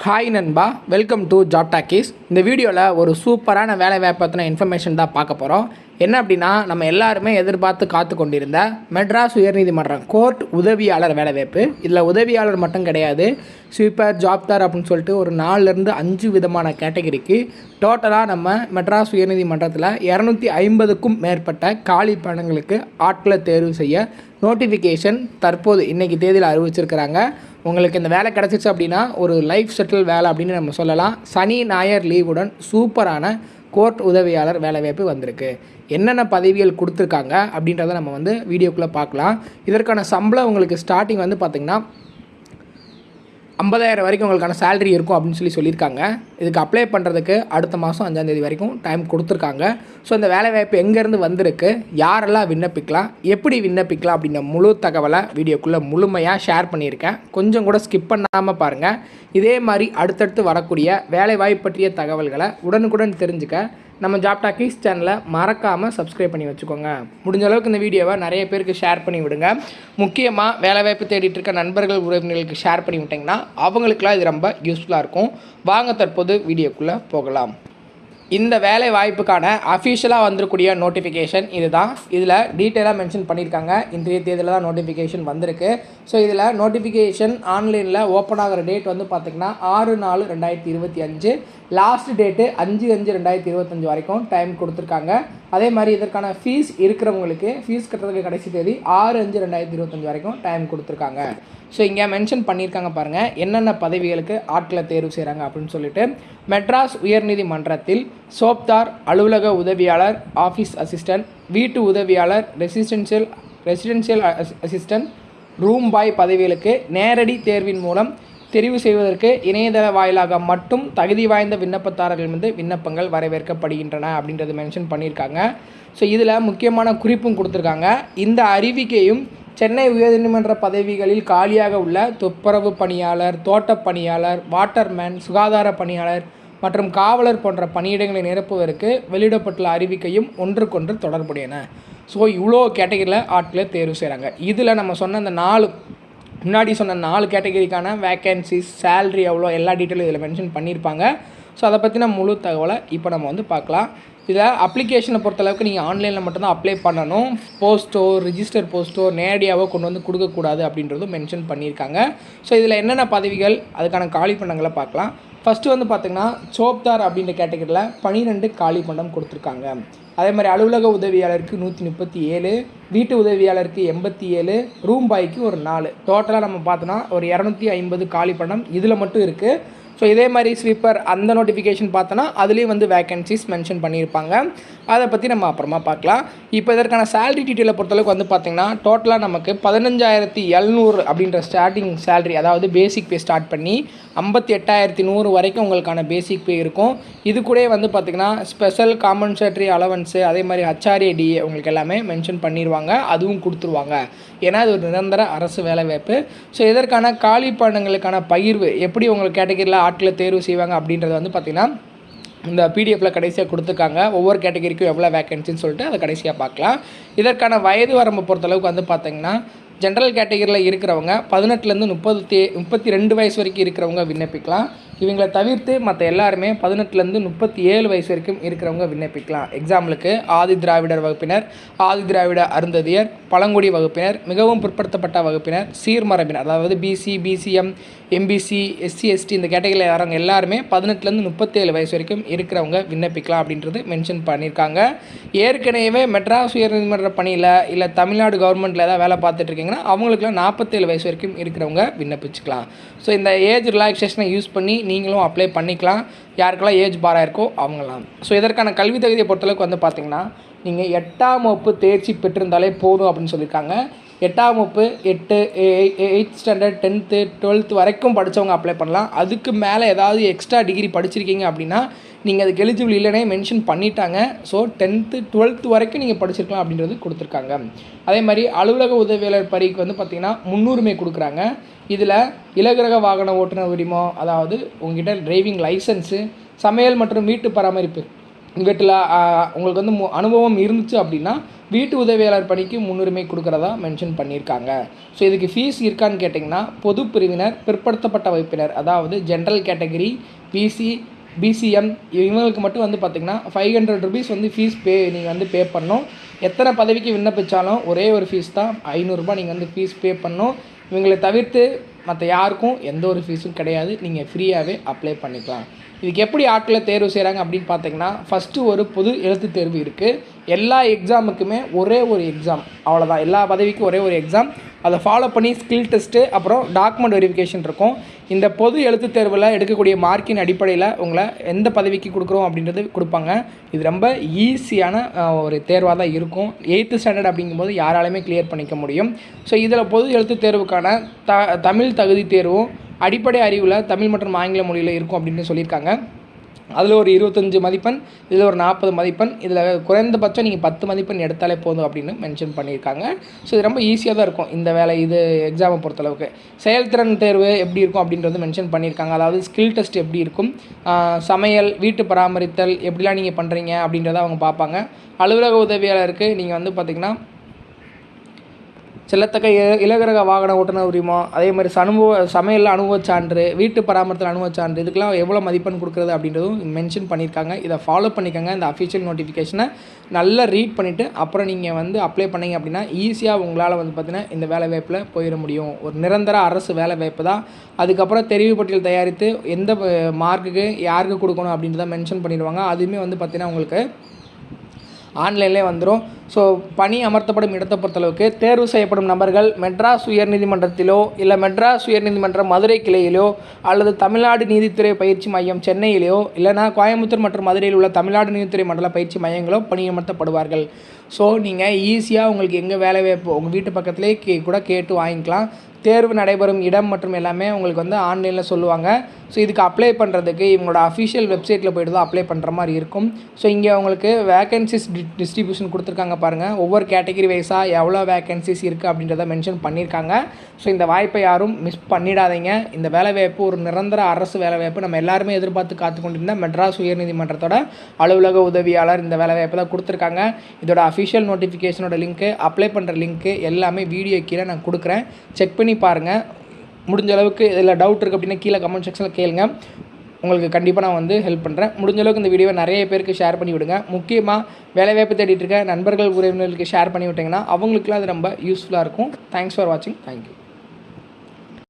Hi நண்பா, welcome to job talkies. இந்த வீடியோவில் ஒரு சூப்பரான வேலை வாய்ப்பு பற்றின இன்ஃபர்மேஷன் தான் பார்க்க போகிறோம். என்ன அப்படின்னா, நம்ம எல்லாருமே எதிர்பார்த்து காத்து கொண்டிருந்த மெட்ராஸ் உயர்நீதிமன்றம் கோர்ட் உதவியாளர் வேலைவாய்ப்பு. இதில் உதவியாளர் மட்டும் கிடையாது, ஸ்வீப்பர், ஜாப்தார் அப்படின்னு சொல்லிட்டு ஒரு 4லேருந்து 5 விதமான கேட்டகரிக்கு டோட்டலாக நம்ம மெட்ராஸ் உயர்நீதிமன்றத்தில் 250க்கும் மேற்பட்ட காலி பணிகளுக்கு ஆட்களை தேர்வு செய்ய நோட்டிஃபிகேஷன் தற்போது இன்றைக்கி தேதியில் அறிவிச்சிருக்கிறாங்க. உங்களுக்கு இந்த வேலை கிடச்சிச்சு அப்படின்னா ஒரு லைஃப் செட்டில் வேலை அப்படின்னு நம்ம சொல்லலாம். சனி ஞாயிறு லீவுடன் சூப்பரான கோர்ட் உதவியாளர் வேலைவாய்ப்பு வந்திருக்கு. என்னென்ன பதவிகள் கொடுத்துருக்காங்க அப்படின்றத நம்ம வீடியோக்குள்ளே பார்க்கலாம். இதற்கான சம்பளம் உங்களுக்கு ஸ்டார்டிங் பார்த்திங்கன்னா 50,000 வரைக்கும் உங்களுக்கான சேலரி இருக்கும் அப்படின்னு சொல்லியிருக்காங்க. இதுக்கு அப்ளை பண்ணுறதுக்கு அடுத்த மாதம் 5ஆம் தேதி வரைக்கும் டைம் கொடுத்துருக்காங்க. ஸோ இந்த வேலைவாய்ப்பு எங்கேருந்து வந்திருக்கு, யாரெல்லாம் விண்ணப்பிக்கலாம், எப்படி விண்ணப்பிக்கலாம் அப்படின்ற முழு தகவலை வீடியோக்குள்ளே முழுமையாக ஷேர் பண்ணியிருக்கேன். கொஞ்சம் கூட ஸ்கிப் பண்ணாமல் பாருங்கள். இதே மாதிரி அடுத்தடுத்து வரக்கூடிய வேலைவாய்ப்பு பற்றிய தகவல்களை உடனுக்குடன் தெரிஞ்சுக்க நம்ம ஜாப் டாக்கீஸ் சேனலை மறக்காமல் சப்ஸ்கிரைப் பண்ணி வச்சுக்கோங்க. முடிஞ்ச அளவுக்கு இந்த வீடியோவை நிறைய பேருக்கு ஷேர் பண்ணி விடுங்க. முக்கியமாக வேலைவாய்ப்பு தேடிட்டு இருக்க நண்பர்கள், உறவினர்களுக்கு ஷேர் பண்ணி விட்டிங்கன்னா அவங்களுக்குலாம் இது ரொம்ப யூஸ்ஃபுல்லாக இருக்கும். வாங்க தற்போது வீடியோக்குள்ளே போகலாம். இந்த வேலை வாய்ப்புக்கான அஃபிஷியலாக வந்துருக்கூடிய நோட்டிஃபிகேஷன் இது தான். இதில் டீட்டெயிலாக மென்ஷன் பண்ணியிருக்காங்க. இன்றைய தேதியில் தான் நோட்டிஃபிகேஷன் வந்திருக்கு. ஸோ இதில் நோட்டிஃபிகேஷன் ஆன்லைனில் ஓப்பன் ஆகிற டேட் பார்த்திங்கன்னா 6/4/2025, லாஸ்ட் டேட்டு 5/5/2025 வரைக்கும் டைம் கொடுத்துருக்காங்க. அதே மாதிரி இதற்கான ஃபீஸ் இருக்கிறவங்களுக்கு ஃபீஸ் கட்டுறதுக்கு கடைசி தேதி 6/5/2025 வரைக்கும் டைம் கொடுத்துருக்காங்க. ஸோ இங்கே மென்ஷன் பண்ணியிருக்காங்க பாருங்கள், என்னென்ன பதவிகளுக்கு ஆட்களை தேர்வு செய்கிறாங்க அப்படின்னு சொல்லிட்டு. மெட்ராஸ் உயர்நீதிமன்றத்தில் சோப்தார், அலுவலக உதவியாளர், ஆஃபீஸ் அசிஸ்டன்ட், வீட்டு உதவியாளர், ரெசிடென்ஷியல் அசிஸ்டன்ட், ரூம் பாய் பதவிகளுக்கு நேரடி தேர்வின் மூலம் தெரிவு செய்வதற்கு இணையதள வாயிலாக மட்டும் தகுதி வாய்ந்த விண்ணப்பதாரர்கள் விண்ணப்பங்கள் வரவேற்கப்படுகின்றன அப்படின்றது மென்ஷன் பண்ணியிருக்காங்க. ஸோ இதில் முக்கியமான குறிப்பும் கொடுத்துருக்காங்க. இந்த அறிவிக்கையும் சென்னை உயர்நீதிமன்ற பதவிகளில் காலியாக உள்ள துப்புரவு பணியாளர், தோட்டப் பணியாளர், வாட்டர்மேன், சுகாதார பணியாளர் மற்றும் காவலர் போன்ற பணியிடங்களை நிரப்புவதற்கு வெளியிடப்பட்டுள்ள அறிவிக்கையும் ஒன்றுக்கொன்று தொடர்புடையன. ஸோ இவ்வளோ கேட்டகரியில் ஆட்களை தேர்வு செய்கிறாங்க. இதில் நம்ம சொன்ன அந்த முன்னாடி சொன்ன 4 கேட்டகரிக்கான வேக்கன்சிஸ், சேல்ரி எவ்வளோ, எல்லா டீட்டெயிலும் இதில் மென்ஷன் பண்ணியிருப்பாங்க. ஸோ அதை பற்றின முழு தகவலை இப்போ நம்ம பார்க்கலாம். இதில் அப்ளிகேஷனை பொறுத்தளவுக்கு நீங்கள் ஆன்லைனில் மட்டும்தான் அப்ளை பண்ணணும். போஸ்ட்டோ, ரிஜிஸ்டர் போஸ்ட்டோ நேரடியாகவோ கொண்டு கொடுக்கக்கூடாது அப்படின்றதும் மென்ஷன் பண்ணியிருக்காங்க. ஸோ இதில் என்னென்ன பதவிகள், அதுக்கான காலி பண்டங்களை பார்க்கலாம். ஃபஸ்ட்டு பார்த்திங்கன்னா சோப்தார் அப்படின்ற கேட்டகரியில் 12 காலி பண்டம் கொடுத்துருக்காங்க. அதே மாதிரி அலுவலக உதவியாளருக்கு 137, வீட்டு உதவியாளருக்கு 87, ரூம் பாய்க்கு ஒரு 4, டோட்டலாக நம்ம பார்த்தோன்னா ஒரு 250 காலி பண்டம் இதில் மட்டும் இருக்குது. ஸோ இதே மாதிரி ஸ்வீப்பர் அந்த நோட்டிஃபிகேஷன் பார்த்தோன்னா அதுலேயும் வேக்கன்சிஸ் மென்ஷன் பண்ணியிருப்பாங்க. அதை பற்றி நம்ம அப்புறமா பார்க்கலாம். இப்போ இதற்கான சேலரி டீட்டெயிலை பொறுத்தளவுக்கு பார்த்திங்கன்னா டோட்டலாக நமக்கு 15,700 அப்படின்ற ஸ்டார்டிங் சேலரி, அதாவது பேசிக் பே ஸ்டார்ட் பண்ணி 58,100 வரைக்கும் உங்களுக்கான பேசிக் பே இருக்கும். இது கூட பார்த்திங்கன்னா ஸ்பெஷல் காம்பன்சேட்டரி அலவன்ஸு, அதே மாதிரி HRADA உங்களுக்கு எல்லாமே மென்ஷன் பண்ணிடுவாங்க, அதுவும் கொடுத்துருவாங்க. ஏன்னா இது ஒரு நிரந்தர அரசு வேலைவாய்ப்பு. ஸோ இதற்கான காலி பண்டங்களுக்கான பகிர்வு எப்படி உங்களுக்கு கேட்டகரியில் ஆட்களை தேர்வு செய்வாங்க அப்படின்றது பார்த்திங்கன்னா இந்த பிடிஎஃப்பில் கடைசியாக கொடுத்துருக்காங்க. ஒவ்வொரு கேட்டகரிக்கும் எவ்வளோ வேக்கன்சின்னு சொல்லிட்டு அதை கடைசியாக பார்க்கலாம். இதற்கான வயது வரம்பு பொறுத்தளவுக்கு பார்த்திங்கன்னா ஜென்ரல் கேட்டகரியில் இருக்கிறவங்க 18லேருந்து 32 வயசு வரைக்கும் இருக்கிறவங்க விண்ணப்பிக்கலாம். இவங்களை தவிர்த்து மற்ற எல்லாருமே 18லேருந்து 37 வயசு வரைக்கும் இருக்கிறவங்க விண்ணப்பிக்கலாம். எக்ஸாம்பிளுக்கு ஆதி திராவிடர் வகுப்பினர், ஆதி திராவிட அருந்ததியர், பழங்குடி வகுப்பினர், மிகவும் பிற்படுத்தப்பட்ட வகுப்பினர், சீர்மரபினர், அதாவது BC, BCM, MBC, SC, ST இந்த கேட்டகரியில் யாரவங்க எல்லாருமே 18லேருந்து 37 வயசு வரைக்கும் இருக்கிறவங்க விண்ணப்பிக்கலாம் அப்படின்றது மென்ஷன் பண்ணியிருக்காங்க. ஏற்கனவே மெட்ராஸ் உயர்நீதிமன்ற பணியில் இல்லை தமிழ்நாடு கவர்மெண்ட்டில் ஏதாவது வேலை பார்த்துட்ருக்கீங்கன்னா அவங்களுக்குலாம் 47 வயசு வரைக்கும் இருக்கிறவங்க விண்ணப்பிச்சுக்கலாம். ஸோ இந்த ஏஜ் ரிலாக்ஸேஷனை யூஸ் பண்ணி நீங்களும் அப்ளை பண்ணிக்கலாம். யாருக்கெல்லாம் ஏஜ் பாராக இருக்கோ அவங்களாம். ஸோ இதற்கான கல்வி தகுதியை பொறுத்தளவுக்கு பார்த்திங்கன்னா நீங்கள் 8ஆம் வகுப்பு தேர்ச்சி பெற்றிருந்தாலே போதும் அப்படின்னு சொல்லியிருக்காங்க. 8ஆம் வகுப்பு 8th ஸ்டாண்டர்ட் 10th 12th வரைக்கும் படித்தவங்க அப்ளை பண்ணலாம். அதுக்கு மேலே ஏதாவது எக்ஸ்ட்ரா டிகிரி படிச்சிருக்கீங்க அப்படின்னா நீங்கள் அதுக்கு எலிஜிபிள் இல்லைனே மென்ஷன் பண்ணிட்டாங்க. ஸோ 10th 12th வரைக்கும் நீங்கள் படிச்சிருக்கலாம் அப்படின்றது கொடுத்துருக்காங்க. அதே மாதிரி அலுவலக உதவியாளர் பணிக்கு பார்த்திங்கன்னா முன்னுரிமை கொடுக்குறாங்க. இதில் இலகுரக வாகன ஓட்டுநர் உரிமம், அதாவது உங்ககிட்ட டிரைவிங் லைசன்ஸு, சமையல் மற்றும் வீட்டு பராமரிப்பு வீட்டில் உங்களுக்கு அனுபவம் இருந்துச்சு அப்படின்னா வீட்டு உதவியாளர் பணிக்கு முன்னுரிமை கொடுக்குறதா மென்ஷன் பண்ணியிருக்காங்க. ஸோ இதுக்கு ஃபீஸ் இருக்கான்னு கேட்டிங்கன்னா, பொது பிரிவினர், பிற்படுத்தப்பட்ட வகுப்பினர், அதாவது ஜென்ரல் கேட்டகரி, பிசி, பிசிஎம் இவங்களுக்கு மட்டும் வந்து பார்த்திங்கன்னா ₹500 வந்து ஃபீஸ் நீங்கள் வந்து பே பண்ணணும். எத்தனை பதவிக்கு விண்ணப்பித்தாலும் ஒரே ஒரு ஃபீஸ் தான், ₹500 நீங்கள் வந்து ஃபீஸ் பே பண்ணணும். இவங்களை தவிர்த்து மற்ற யாருக்கும் எந்த ஒரு ஃபீஸும் கிடையாது. நீங்கள் ஃப்ரீயாகவே அப்ளை பண்ணிக்கலாம். இதுக்கு எப்படி ஆட்களை தேர்வு செய்கிறாங்க அப்படின்னு பார்த்தீங்கன்னா, ஃபஸ்ட்டு ஒரு பொது எழுத்து தேர்வு இருக்குது. எல்லா எக்ஸாமுக்குமே ஒரே ஒரு எக்ஸாம், அவ்வளோதான். எல்லா பதவிக்கும் ஒரே ஒரு எக்ஸாம். அதை ஃபாலோ பண்ணி ஸ்கில் டெஸ்ட்டு, அப்புறம் டாக்குமெண்ட் வெரிஃபிகேஷன் இருக்கும். இந்த பொது எழுத்து தேர்வில் எடுக்கக்கூடிய மார்க்கின் அடிப்படையில் உங்களை எந்த பதவிக்கு கொடுக்குறோம் அப்படின்றது கொடுப்பாங்க. இது ரொம்ப ஈஸியான ஒரு தேர்வாக தான் இருக்கும். 8th ஸ்டாண்டர்ட் அப்படிங்கும்போது யாராலுமே கிளியர் பண்ணிக்க முடியும். ஸோ இதில் பொது எழுத்து தேர்வுக்கான தமிழ் தகுதி தேர்வும் அடிப்படை அறிவில் தமிழ் மற்றும் ஆங்கில மொழியில் இருக்கும் அப்படின்னு சொல்லியிருக்காங்க. அதில் ஒரு 25 மதிப்பெண், இதில் ஒரு 40 மதிப்பெண், இதில் குறைந்தபட்சம் நீங்கள் 10 மதிப்பெண் எடுத்தாலே போதும் அப்படின்னு மென்ஷன் பண்ணியிருக்காங்க. ஸோ இது ரொம்ப ஈஸியாக தான் இருக்கும் இந்த வேலை, இது எக்ஸாமை பொறுத்தளவுக்கு. செயல்திறன் தேர்வு எப்படி இருக்கும் அப்படின்றது மென்ஷன் பண்ணியிருக்காங்க. அதாவது ஸ்கில் டெஸ்ட் எப்படி இருக்கும், சமையல், வீட்டு பராமரித்தல் எப்படிலாம் நீங்கள் பண்ணுறீங்க அப்படின்றத அவங்க பார்ப்பாங்க. அலுவலக உதவியாளருக்கு நீங்கள் வந்து பார்த்திங்கன்னா செல்லத்தக்க இலகுரக வாகன ஓட்டுநர் உரிமம், அதே மாதிரி சமையலில் அனுபவச் சான்று, வீட்டு பராமரித்தல் அனுபவச் சான்று, இதுக்கெல்லாம் எவ்வளோ மதிப்பெண் கொடுக்குறது அப்படின்றதும் மென்ஷன் பண்ணியிருக்காங்க. இதை ஃபாலோ பண்ணிக்கோங்க. இந்த அஃபிஷியல் நோட்டிஃபிகேஷனை நல்லா ரீட் பண்ணிவிட்டு அப்புறம் நீங்கள் வந்து அப்ளை பண்ணிங்க அப்படின்னா ஈஸியாக உங்களால் வந்து பார்த்திங்கன்னா இந்த வேலை வாய்ப்பில் போயிட முடியும். ஒரு நிரந்தர அரசு வேலை வாய்ப்பு தான். அதுக்கப்புறம் தெரிவு பட்டியல் தயாரித்து எந்த மார்க்குக்கு யாருக்கு கொடுக்கணும் அப்படின்றத மென்ஷன் பண்ணிடுவாங்க. அதுவுமே வந்து பார்த்திங்கன்னா உங்களுக்கு ஆன்லைன்லேயே வந்துடும். ஸோ பணி அமர்த்தப்படும் இடத்தை பொறுத்தளவுக்கு தேர்வு செய்யப்படும் நபர்கள் மெட்ராஸ் உயர்நீதிமன்றத்திலோ இல்லை மெட்ராஸ் உயர்நீதிமன்ற மதுரை கிளையிலோ அல்லது தமிழ்நாடு நீதித்துறை பயிற்சி மையம் சென்னையிலோ இல்லைனா கோயம்புத்தூர் மற்றும் மதுரையில் உள்ள தமிழ்நாடு நீதித்துறை மண்டல பயிற்சி மையங்களோ பணியமர்த்தப்படுவார்கள். ஸோ நீங்கள் ஈஸியாக உங்களுக்கு எங்கே வேலை வாய்ப்பு உங்கள் வீட்டு பக்கத்துலேயே கூட கேட்டு வாங்கிக்கலாம். தேர்வு நடைபெறும் இடம் மற்றும் எல்லாமே உங்களுக்கு வந்து ஆன்லைனில் சொல்லுவாங்க. ஸோ இதுக்கு அப்ளை பண்ணுறதுக்கு இவங்களோட அஃபிஷியல் வெப்சைட்டில் போய்ட்டு தான் அப்ளை பண்ணுற மாதிரி இருக்கும். ஸோ இங்கே உங்களுக்கு வேக்கன்சிஸ் டிஸ்ட்ரிபியூஷன் கொடுத்துருக்காங்க பாருங்கள். ஒவ்வொரு கேட்டகரி வைஸாக எவ்வளோ வேக்கன்சிஸ் இருக்குது அப்படின்றத மென்ஷன் பண்ணியிருக்காங்க. ஸோ இந்த வாய்ப்பை யாரும் மிஸ் பண்ணிடாதீங்க. இந்த வேலைவாய்ப்பு ஒரு நிரந்தர அரசு வேலைவாய்ப்பு. நம்ம எல்லாருமே எதிர்பார்த்து காத்துக்கொண்டிருந்த மெட்ராஸ் உயர்நீதிமன்றத்தோட அலுவலக உதவியாளர் இந்த வேலைவாய்ப்பு தான் கொடுத்துருக்காங்க. இதோட அஃபிஷியல் நோட்டிஃபிகேஷனோட லிங்க்கு, அப்ளை பண்ணுற லிங்க்கு எல்லாமே வீடியோ கீழே நான் கொடுக்குறேன். செக் பண்ணி பாருங்கள். முடிஞ்ச அளவுக்கு இதில் டவுட் இருக்குது அப்படின்னா கீழே கமெண்ட் செக்ஷனில் கேளுங்க. உங்களுக்கு கண்டிப்பாக நான் வந்து ஹெல்ப் பண்ணுறேன். முடிஞ்ச அளவுக்கு இந்த வீடியோவை நிறைய பேருக்கு ஷேர் பண்ணி விடுங்க. முக்கியமாக வேலைவாய்ப்பு தேடிட்டு இருக்க நண்பர்கள் உறவினர்களுக்கு ஷேர் பண்ணி விட்டிங்கன்னா அவங்களுக்குலாம் அது ரொம்ப யூஸ்ஃபுல்லாக இருக்கும். தேங்க்ஸ் ஃபார் வாட்சிங். தேங்க்யூ.